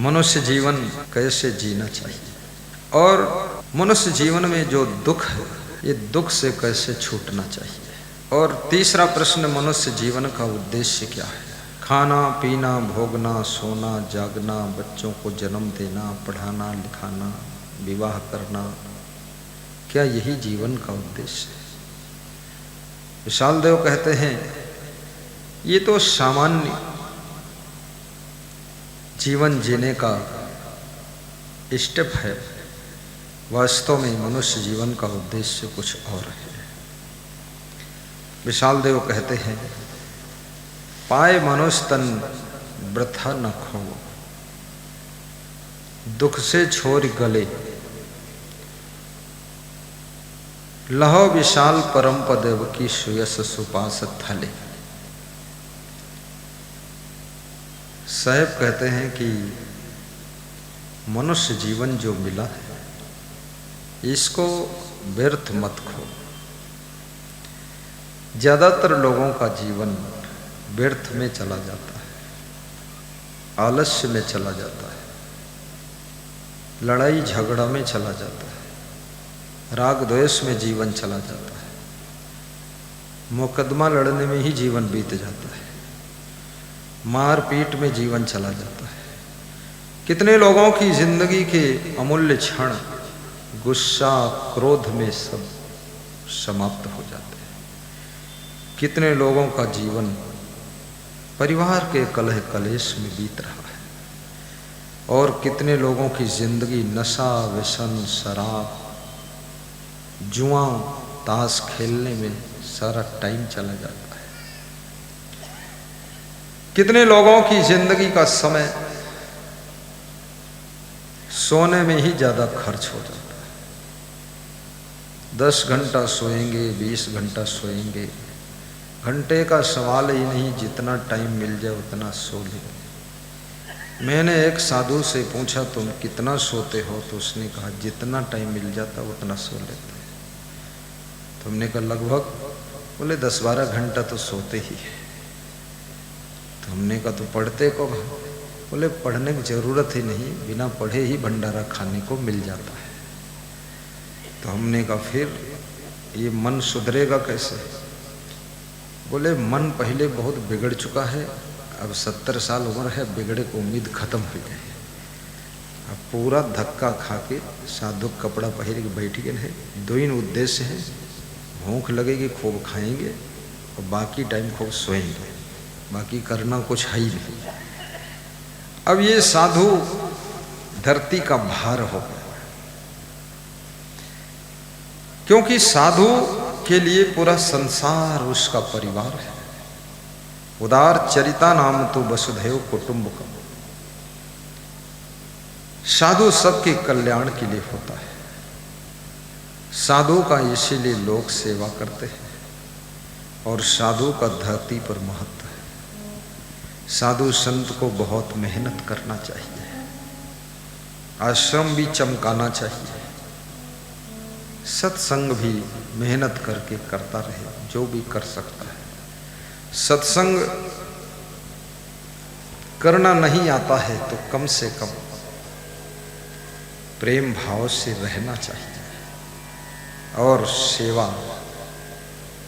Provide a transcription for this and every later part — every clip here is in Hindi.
मनुष्य जीवन कैसे जीना चाहिए और मनुष्य जीवन में जो दुख है ये दुख से कैसे छूटना चाहिए। और तीसरा प्रश्न, मनुष्य जीवन का उद्देश्य क्या है। खाना पीना, भोगना, सोना, जागना, बच्चों को जन्म देना, पढ़ाना लिखाना, विवाह करना, क्या यही जीवन का उद्देश्य है। विशाल देव कहते हैं ये तो सामान्य जीवन जीने का स्टेप है, वास्तव में मनुष्य जीवन का उद्देश्य कुछ और है। विशाल देव कहते हैं पाए मनुष्य तन वृथा न खो, दुख से छोड़ गले लहो विशाल परम पदेव की सुयस सुपास थले। साहब कहते हैं कि मनुष्य जीवन जो मिला है इसको व्यर्थ मत खो। ज्यादातर लोगों का जीवन व्यर्थ में चला जाता है, आलस्य में चला जाता है, लड़ाई झगड़ा में चला जाता है, राग द्वेष में जीवन चला जाता है, मुकदमा लड़ने में ही जीवन बीत जाता है, मार पीट में जीवन चला जाता है। कितने लोगों की जिंदगी के अमूल्य क्षण गुस्सा क्रोध में सब समाप्त हो जाते हैं। कितने लोगों का जीवन परिवार के कलह कलेश में बीत रहा है और कितने लोगों की जिंदगी नशा व्यसन शराब जुआ ताश खेलने में सारा टाइम चला जाता है। कितने लोगों की जिंदगी का समय सोने में ही ज्यादा खर्च हो जाता है। 10 घंटा सोएंगे, 20 घंटा सोएंगे, घंटे का सवाल ही नहीं, जितना टाइम मिल जाए उतना सो लेंगे। मैंने एक साधु से पूछा तुम कितना सोते हो, तो उसने कहा जितना टाइम मिल जाता उतना सो लेते। तुमने कहा लगभग, बोले 10-12 घंटा तो सोते ही है। तो हमने कहा तो पढ़ते कब। बोले पढ़ने की जरूरत ही नहीं, बिना पढ़े ही भंडारा खाने को मिल जाता है। तो हमने कहा फिर ये मन सुधरेगा कैसे। बोले मन पहले बहुत बिगड़ चुका है, अब 70 साल उम्र है, बिगड़े को उम्मीद खत्म हो गई। अब पूरा धक्का खा के साधु कपड़ा पहन के बैठ गए हैं। 2 ही उद्देश्य है, भूख लगेगी खूब खाएंगे और बाकी टाइम खूब सोएंगे, बाकी करना कुछ है ही नहीं। अब ये साधु धरती का भार हो गया, क्योंकि साधु के लिए पूरा संसार उसका परिवार है। उदार चरिता नाम तो वसुधैव कुटुंबकम। साधु सबके कल्याण के लिए होता है। साधु का इसीलिए लोग सेवा करते हैं और साधु का धरती पर महत्व है। साधु संत को बहुत मेहनत करना चाहिए, आश्रम भी चमकाना चाहिए, सत्संग भी मेहनत करके करता रहे जो भी कर सकता है। सत्संग करना नहीं आता है तो कम से कम प्रेम भाव से रहना चाहिए और सेवा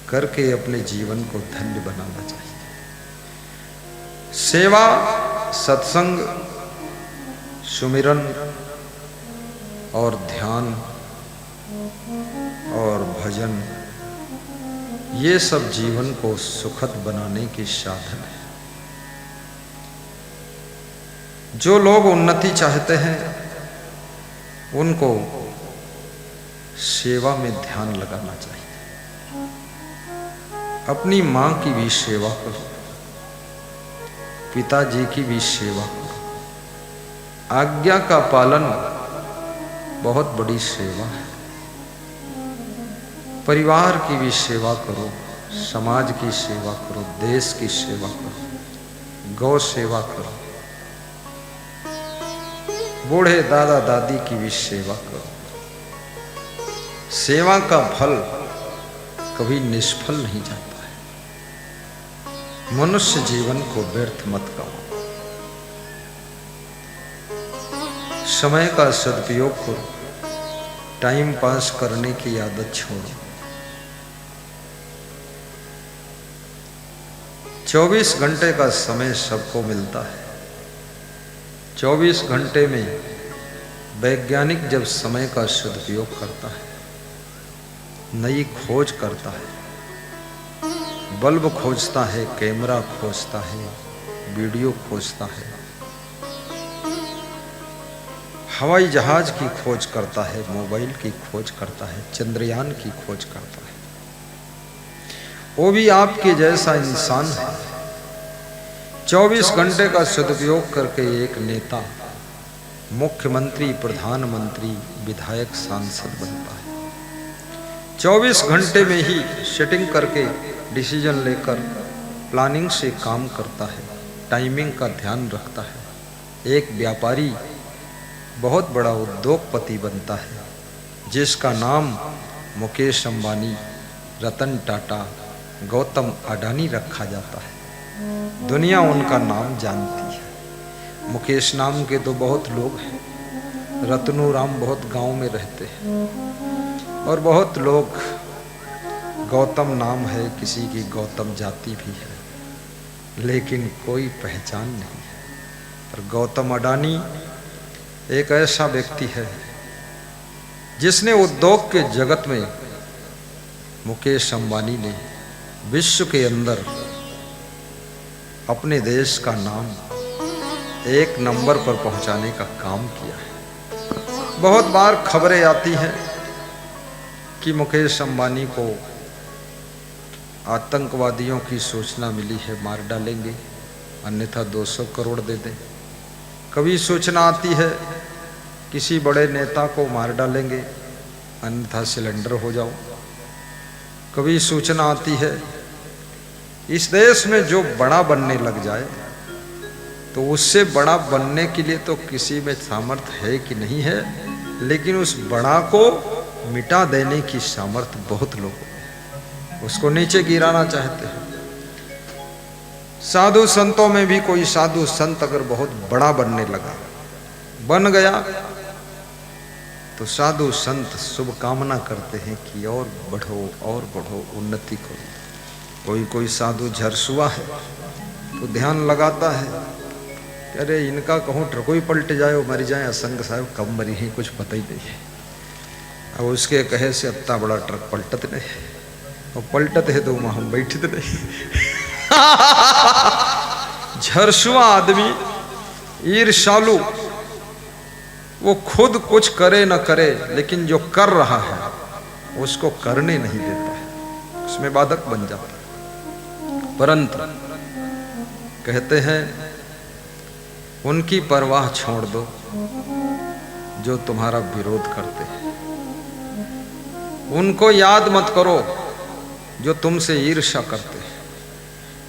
करके अपने जीवन को धन्य बनाना चाहिए। सेवा, सत्संग, सुमिरन और ध्यान और भजन, ये सब जीवन को सुखद बनाने के साधन है। जो लोग उन्नति चाहते हैं उनको सेवा में ध्यान लगाना चाहिए। अपनी माँ की भी सेवा करो, पिताजी की भी सेवा करो। आज्ञा का पालन बहुत बड़ी सेवा है। परिवार की भी सेवा करो, समाज की सेवा करो, देश की सेवा करो, गौ सेवा करो, बूढ़े दादा दादी की भी सेवा करो। सेवा का फल कभी निष्फल नहीं जाता है। मनुष्य जीवन को व्यर्थ मत करो। समय का सदुपयोग करो, टाइम पास करने की आदत छोड़ो। 24 घंटे का समय सबको मिलता है। 24 घंटे में वैज्ञानिक जब समय का सदुपयोग करता है, नई खोज करता है, बल्ब खोजता है, कैमरा खोजता है, वीडियो खोजता है, हवाई जहाज की खोज करता है, मोबाइल की खोज करता है, चंद्रयान की खोज करता है, वो भी आपके जैसा इंसान है। 24 घंटे का सदुपयोग करके एक नेता मुख्यमंत्री, प्रधानमंत्री, विधायक, सांसद बनता है। 24 घंटे में ही सेटिंग करके डिसीजन लेकर प्लानिंग से काम करता है, टाइमिंग का ध्यान रखता है। एक व्यापारी बहुत बड़ा उद्योगपति बनता है, जिसका नाम मुकेश अंबानी, रतन टाटा, गौतम अडानी रखा जाता है। दुनिया उनका नाम जानती है। मुकेश नाम के तो बहुत लोग हैं, रतनू राम बहुत गांव में रहते हैं, और बहुत लोग, गौतम नाम है, किसी की गौतम जाति भी है, लेकिन कोई पहचान नहीं है। पर गौतम अडानी एक ऐसा व्यक्ति है जिसने उद्योग के जगत में, मुकेश अंबानी ने विश्व के अंदर अपने देश का नाम एक नंबर पर पहुंचाने का काम किया है। बहुत बार खबरें आती हैं कि मुकेश अंबानी को आतंकवादियों की सूचना मिली है, मार डालेंगे, अन्यथा 200 करोड़ दे दें। कभी सूचना आती है किसी बड़े नेता को मार डालेंगे, अन्यथा सिलेंडर हो जाओ। कभी सूचना आती है इस देश में जो बड़ा बनने लग जाए तो उससे बड़ा बनने के लिए तो किसी में सामर्थ्य है कि नहीं है, लेकिन उस बड़ा को मिटा देने की सामर्थ्य बहुत लोगों में, उसको नीचे गिराना चाहते हैं। साधु संतों में भी कोई साधु संत अगर बहुत बड़ा बनने लगा, बन गया, तो साधु संत शुभकामना करते हैं कि और बढ़ो, उन्नति करो। कोई साधु झरसुआ है तो ध्यान लगाता है कि अरे इनका कहूँ ट्रको ही पलट जाए, मर जाए, असंग साहब कब मरी है कुछ पता ही नहीं है। अब उसके कहे से इतना बड़ा ट्रक पलटत नहीं, और पलटत है तो वहाँ हम बैठत नहीं। झरसुआ आदमी, ईर्ष्यालु, वो खुद कुछ करे न करे, लेकिन जो कर रहा है उसको करने नहीं देता है, उसमें बाधक बन जाता है। परंतु कहते हैं उनकी परवाह छोड़ दो जो तुम्हारा विरोध करते हैं, उनको याद मत करो जो तुमसे ईर्ष्या करते हैं,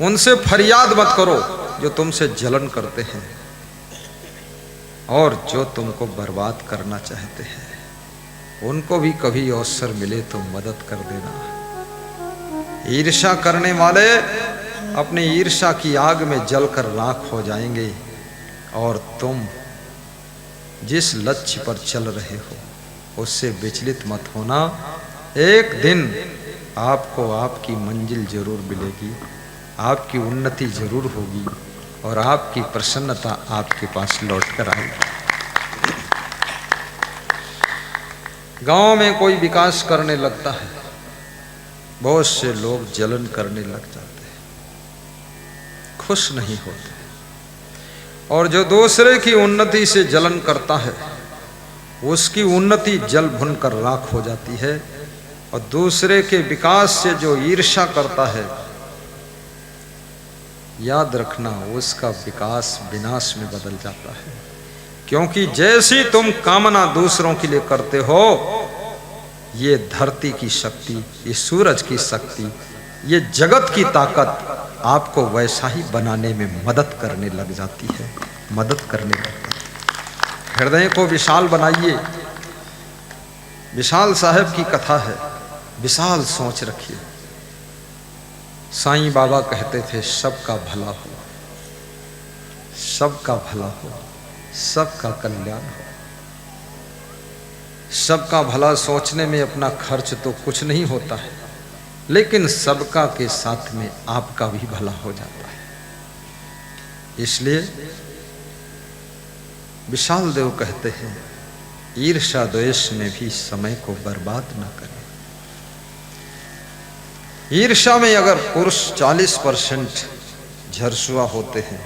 उनसे फरियाद मत करो जो तुमसे जलन करते हैं, और जो तुमको बर्बाद करना चाहते हैं उनको भी कभी अवसर मिले तो मदद कर देना। ईर्ष्या करने वाले अपनी ईर्ष्या की आग में जलकर राख हो जाएंगे, और तुम जिस लक्ष्य पर चल रहे हो उससे विचलित मत होना। एक दिन आपको आपकी मंजिल जरूर मिलेगी, आपकी उन्नति जरूर होगी, और आपकी प्रसन्नता आपके पास लौट कर आएगी। गांव में कोई विकास करने लगता है, बहुत से लोग जलन करने लग जाते हैं, खुश नहीं होते, और जो दूसरे की उन्नति से जलन करता है उसकी उन्नति जल भुन कर राख हो जाती है, और दूसरे के विकास से जो ईर्ष्या करता है, याद रखना उसका विकास विनाश में बदल जाता है। क्योंकि जैसी तुम कामना दूसरों के लिए करते हो, ये धरती की शक्ति, ये सूरज की शक्ति, ये जगत की ताकत आपको वैसा ही बनाने में मदद करने लग जाती है, मदद करने लगती है। हृदय को विशाल बनाइए। विशाल साहब की कथा है, विशाल सोच रखिए। साईं बाबा कहते थे सबका भला हो, सबका भला हो, सबका कल्याण हो। सबका भला सोचने में अपना खर्च तो कुछ नहीं होता है, लेकिन सबका के साथ में आपका भी भला हो जाता है। इसलिए विशाल देव कहते हैं, ईर्ष्या द्वेष में भी समय को बर्बाद न करें। ईर्ष्या में अगर पुरुष 40% झरसुआ होते हैं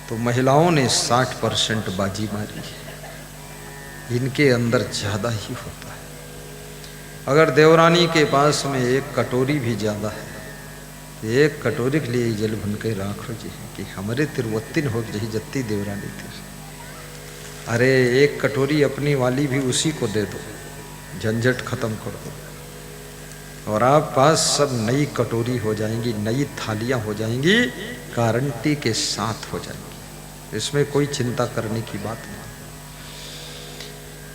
तो महिलाओं ने 60% बाजी मारी है। इनके अंदर ज्यादा ही होता है। अगर देवरानी के पास में एक कटोरी भी ज्यादा है तो एक कटोरी के लिए जल भन के राखो जी कि हमारे तिरवत्तिन हो जही जत्ती देवरानी थी। अरे एक कटोरी अपनी वाली भी उसी को दे दो, झंझट खत्म कर दो और आप पास सब नई कटोरी हो जाएंगी, नई थालियां हो जाएंगी, गारंटी के साथ हो जाएंगी। इसमें कोई चिंता करने की बात नहीं,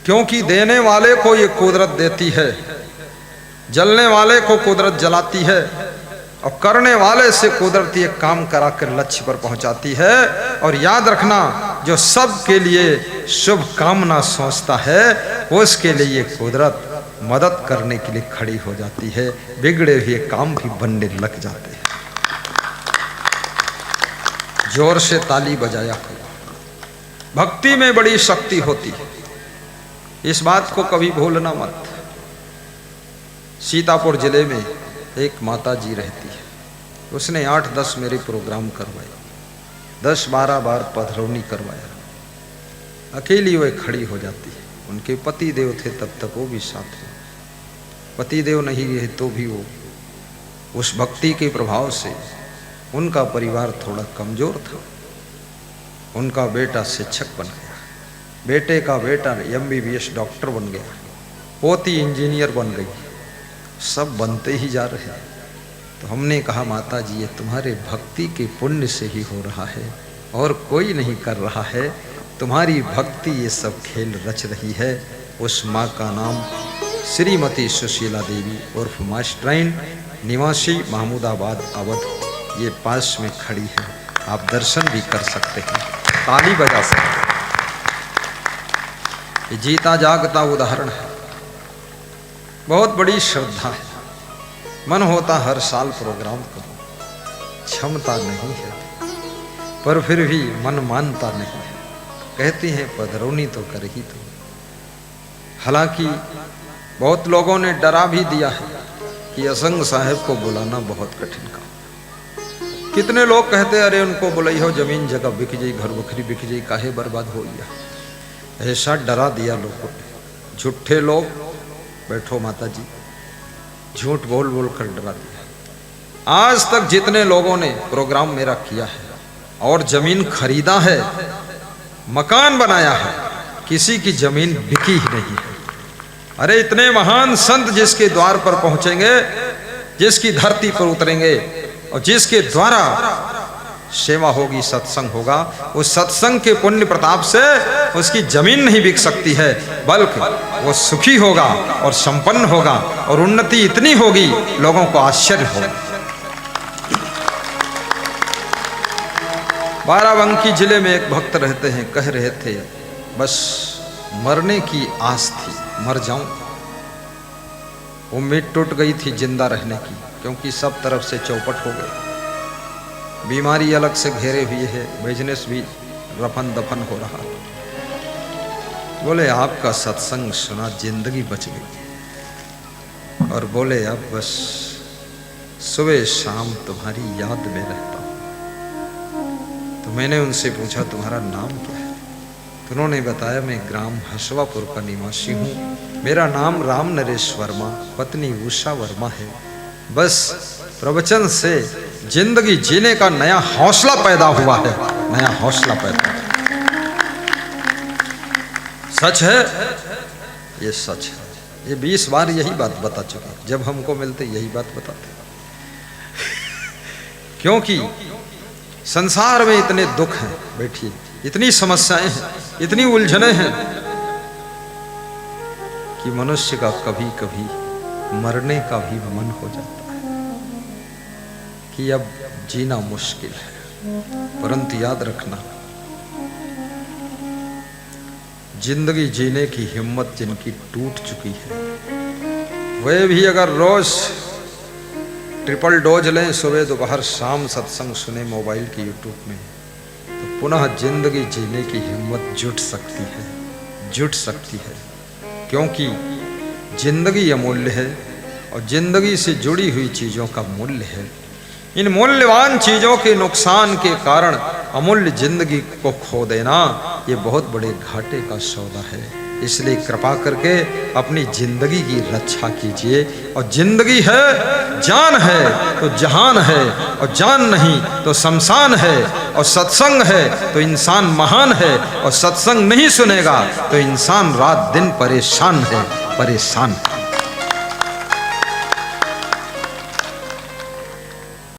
क्योंकि देने वाले को ये कुदरत देती है, जलने वाले को कुदरत जलाती है और करने वाले से कुदरत ये काम करा कर लक्ष्य पर पहुंचाती है। और याद रखना, जो सब के लिए शुभ कामना सोचता है उसके लिए ये कुदरत मदद करने के लिए खड़ी हो जाती है। बिगड़े हुए काम भी बनने लग जाते हैं। जोर से ताली बजाया करो। भक्ति में बड़ी शक्ति होती है, इस बात को कभी भूलना मत। सीतापुर जिले में एक माता जी रहती है, उसने 8-10 मेरे प्रोग्राम करवाए, 10-12 बार पधरौनी करवाया। अकेली वह खड़ी हो जाती है। उनके पति देव थे, तब तक वो भी साथ में। पति देव नहीं रहे तो भी वो उस भक्ति के प्रभाव से उनका परिवार थोड़ा कमजोर था। उनका बेटा शिक्षक बन गया, बेटे का बेटा MBBS डॉक्टर बन गया, पोती इंजीनियर बन गई, सब बनते ही जा रहे हैं। तो हमने कहा माता जी ये तुम्हारे भक्ति के पुण्य से ही हो रहा है और कोई नहीं कर रहा है। तुम्हारी भक्ति ये सब खेल रच रही है। उस माँ का नाम श्रीमती सुशीला देवी उर्फ मास्टराइन, निवासी महमूदाबाद अवध, ये पास में खड़ी है। आप दर्शन भी कर सकते हैं, ताली बजा सकते हैं। ये जीता जागता उदाहरण है। बहुत बड़ी श्रद्धा है, मन होता हर साल प्रोग्राम करूं, क्षमता नहीं है पर फिर भी मन मानता नहीं है। कहती हैं पधरौनी तो कर ही तो। हालांकि बहुत लोगों ने डरा भी दिया है कि असंग साहेब को बुलाना बहुत कठिन काम। कितने लोग कहते अरे उनको बुलाई हो, जमीन जगह बिक जाई, घर बकरी बिक जाई, काहे बर्बाद हो गया। ऐसा डरा दिया लोगों ने। झूठे लोग, बैठो माता जी, झूठ बोल बोल कर डरा दिया। आज तक जितने लोगों ने प्रोग्राम मेरा किया है और जमीन खरीदा है, मकान बनाया है, किसी की जमीन बिकी ही नहीं है। अरे इतने महान संत जिसके द्वार पर पहुंचेंगे, जिसकी धरती पर उतरेंगे और जिसके द्वारा सेवा होगी, सत्संग होगा, उस सत्संग के पुण्य प्रताप से उसकी जमीन नहीं बिक सकती है, बल्कि वो सुखी होगा और संपन्न होगा और उन्नति इतनी होगी लोगों को आश्चर्य होगा। बाराबंकी जिले में एक भक्त रहते हैं, कह रहे थे बस मरने की आस थी, मर जाऊं। उम्मीद टूट गई थी जिंदा रहने की, क्योंकि सब तरफ से चौपट हो गई। बीमारी अलग से घेरे हुई है, बिजनेस भी रफन दफन हो रहा। बोले आपका सत्संग सुना, जिंदगी बच गई। और बोले अब बस सुबह शाम तुम्हारी याद में रहता हूं। तो मैंने उनसे पूछा तुम्हारा नाम क्या है? तो उन्होंने बताया मैं ग्राम हसवापुर का निवासी हूँ, मेरा नाम राम नरेश वर्मा, पत्नी उषा वर्मा है। बस प्रवचन से जिंदगी जीने का नया हौसला पैदा हुआ है, नया हौसला पैदा। सच है, ये सच है। ये 20 बार यही बात बता चुके, जब हमको मिलते यही बात बताते। क्योंकि संसार में इतने दुख हैं, बैठिए, इतनी समस्याएं हैं, इतनी उलझने हैं कि मनुष्य का कभी कभी मरने का भी मन हो जाता है कि अब जीना मुश्किल है। परंतु याद रखना, जिंदगी जीने की हिम्मत जिनकी टूट चुकी है, वे भी अगर रोज ट्रिपल डोज लें, सुबह दोपहर शाम सत्संग सुने मोबाइल की यूट्यूब में, तो पुनः जिंदगी जीने की हिम्मत जुट सकती है। क्योंकि जिंदगी अमूल्य है और जिंदगी से जुड़ी हुई चीज़ों का मूल्य है। इन मूल्यवान चीज़ों के नुकसान के कारण अमूल्य जिंदगी को खो देना ये बहुत बड़े घाटे का सौदा है। इसलिए कृपा करके अपनी जिंदगी की रक्षा कीजिए। और जिंदगी है, जान है तो जहान है, और जान नहीं तो शमशान है, और सत्संग है तो इंसान महान है, और सत्संग नहीं सुनेगा तो इंसान रात दिन परेशान है।